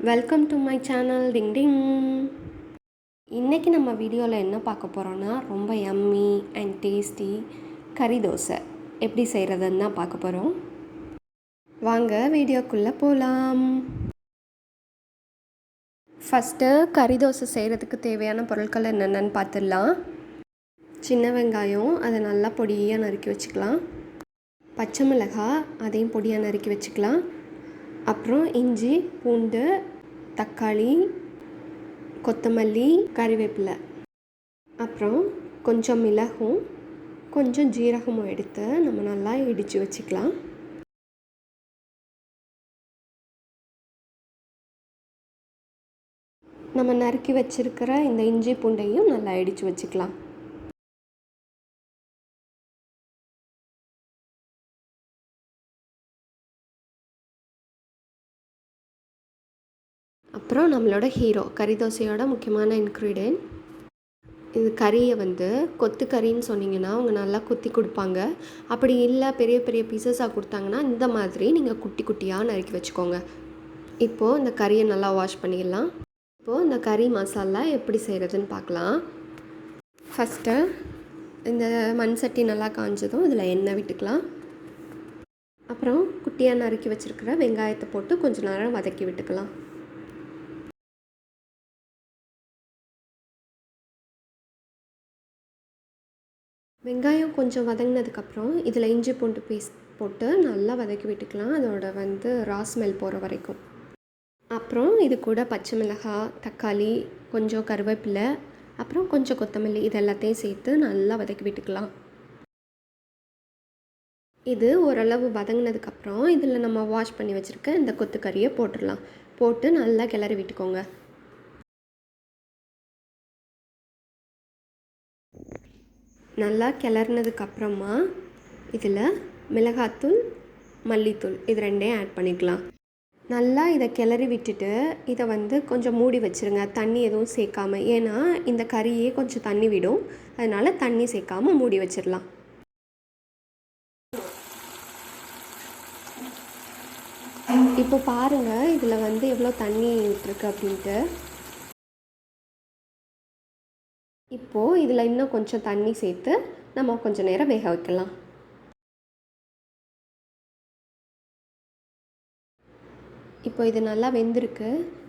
Welcome to my channel. Ding ding. இன்றைக்கி நம்ம வீடியோவில் என்ன பார்க்க போகிறோன்னா ரொம்ப யம்மி அண்ட் டேஸ்டி கறி தோசை எப்படி செய்கிறதுன்னு தான் பார்க்க போகிறோம். வாங்க வீடியோக்குள்ளே போகலாம். ஃபஸ்ட்டு கறி தோசை செய்கிறதுக்கு தேவையான பொருட்கள் என்னென்னு பார்த்துடலாம். சின்ன வெங்காயம், அதை நல்லா பொடியாக நறுக்கி வச்சுக்கலாம். பச்சை மிளகாய், அதையும் பொடியாக நறுக்கி வச்சுக்கலாம். அப்புறம் இஞ்சி, பூண்டு, தக்காளி, கொத்தமல்லி, கறிவேப்பிலை, அப்புறம் கொஞ்சம் மிளகும் கொஞ்சம் ஜீரகமும் எடுத்து நம்ம நல்லா இடித்து வச்சுக்கலாம். நம்ம நறுக்கி வச்சுருக்கிற இந்த இஞ்சி பூண்டையும் நல்லா இடித்து வச்சுக்கலாம். அப்புறம் நம்மளோட ஹீரோ கறி தோசையோட முக்கியமான இன்க்ரீடியன்ட் இது. கறியை கொத்து கறின்னு சொன்னிங்கன்னா அவங்க நல்லா குத்தி கொடுப்பாங்க. அப்படி இல்லை பெரிய பெரிய பீசஸாக கொடுத்தாங்கன்னா இந்த மாதிரி நீங்கள் குட்டி குட்டியாக நறுக்கி வச்சுக்கோங்க. இப்போது இந்த கறியை நல்லா வாஷ் பண்ணிடலாம். இப்போது இந்த கறி மசாலா எப்படி செய்கிறதுன்னு பார்க்கலாம். ஃபஸ்ட்டு இந்த மண் சட்டி நல்லா காஞ்சதும் இதில் எண்ணெய் விட்டுக்கலாம். அப்புறம் குட்டியாக நறுக்கி வச்சுருக்கிற வெங்காயத்தை போட்டு கொஞ்சம் நேரம் வதக்கி விட்டுக்கலாம். வெங்காயம் கொஞ்சம் வதங்கினதுக்கப்புறம் இதில் இஞ்சி பூண்டு பேஸ்ட் போட்டு நல்லா வதக்கி விட்டுக்கலாம். அதோட ரா ஸ்மெல் போகிற வரைக்கும். அப்புறம் இது கூட பச்சை மிளகாய், தக்காளி, கொஞ்சம் கருவேப்பிலை, அப்புறம் கொஞ்சம் கொத்தமல்லி, இது எல்லாத்தையும் சேர்த்து நல்லா வதக்கி விட்டுக்கலாம். இது ஓரளவு வதங்கினதுக்கப்புறம் இதில் நம்ம வாஷ் பண்ணி வச்சுருக்க இந்த கொத்துக்கறியை போட்டுடலாம். போட்டு நல்லா கிளறி விட்டுக்கோங்க. நல்லா கிளறினதுக்கப்புறமா இதில் மிளகாத்தூள், மல்லித்தூள் இது ரெண்டையும் ஆட் பண்ணிக்கலாம். நல்லா இதை கிளறி விட்டுட்டு இதை கொஞ்சம் மூடி வச்சுருங்க, தண்ணி எதுவும் சேர்க்காமல். ஏன்னா இந்த கறியே கொஞ்சம் தண்ணி விடும், அதனால் தண்ணி சேர்க்காமல் மூடி வச்சிடலாம். இப்போ பாருங்கள் இதில் எவ்வளோ தண்ணி விட்டுருக்கு அப்படின்ட்டு. இப்போது இதில் இன்னும் கொஞ்சம் தண்ணி சேர்த்து நம்ம கொஞ்சம் நேரம் வேக வைக்கலாம். இப்போ இது நல்லா வெந்திருக்கு.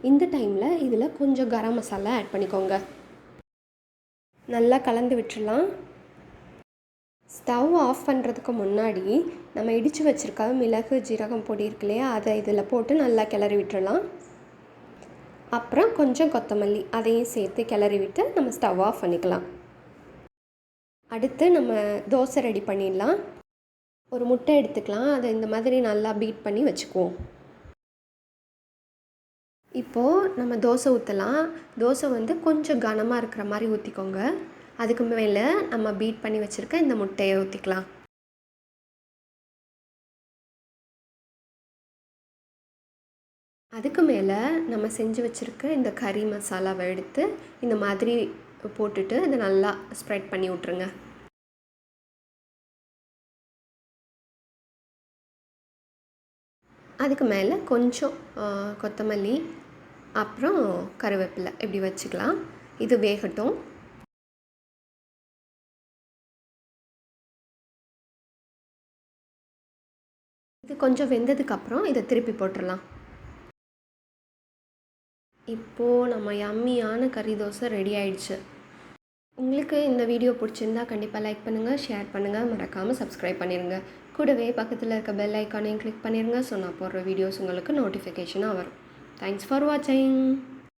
இந்த டைமில் இதில் கொஞ்சம் கரம் மசாலா ஆட் பண்ணிக்கோங்க. நல்லா கலந்து விட்டுடலாம். ஸ்டவ் ஆஃப் பண்ணுறதுக்கு முன்னாடி நம்ம இடித்து வச்சுருக்க மிளகு, ஜீரகம் பொடி இருக்கு இல்லையா, அதை இதில் போட்டு நல்லா கிளறி விட்டுடலாம். அப்புறம் கொஞ்சம் கொத்தமல்லி அதையும் சேர்த்து கிளறி விட்டு நம்ம ஸ்டவ் ஆஃப் பண்ணிக்கலாம். அடுத்து நம்ம தோசை ரெடி பண்ணிடலாம். ஒரு முட்டை எடுத்துக்கலாம், அதை இந்த மாதிரி நல்லா பீட் பண்ணி வச்சுக்குவோம். இப்போது நம்ம தோசை ஊற்றலாம். தோசை கொஞ்சம் கனமாக இருக்கிற மாதிரி ஊற்றிக்கோங்க. அதுக்கு மேலே நம்ம பீட் பண்ணி வச்சுருக்க இந்த முட்டையை ஊற்றிக்கலாம். அதுக்கு மேலே நம்ம செஞ்சு வச்சுருக்க இந்த கறி மசாலாவை எடுத்து இந்த மாதிரி போட்டுட்டு இதை நல்லா ஸ்ப்ரெட் பண்ணி விட்ருங்க. அதுக்கு மேலே கொஞ்சம் கொத்தமல்லி, அப்புறம் கருவேப்பிலை இப்படி வச்சுக்கலாம். இது வேகட்டும். இது கொஞ்சம் வெந்ததுக்கப்புறம் இதை திருப்பி போட்டுடலாம். இப்போது நம்ம யம்மியான கறி தோசை ரெடி ஆயிடுச்சு. உங்களுக்கு இந்த வீடியோ பிடிச்சிருந்தா கண்டிப்பாக லைக் பண்ணுங்கள், ஷேர் பண்ணுங்கள், மறக்காமல் சப்ஸ்கிரைப் பண்ணிடுங்க. கூடவே பக்கத்தில் இருக்க பெல் ஐக்கானையும் கிளிக் பண்ணிடுங்க. ஸோ நான் போடுற வீடியோஸ் உங்களுக்கு நோட்டிஃபிகேஷனாக வரும். தேங்க்ஸ் ஃபார் வாட்சிங்.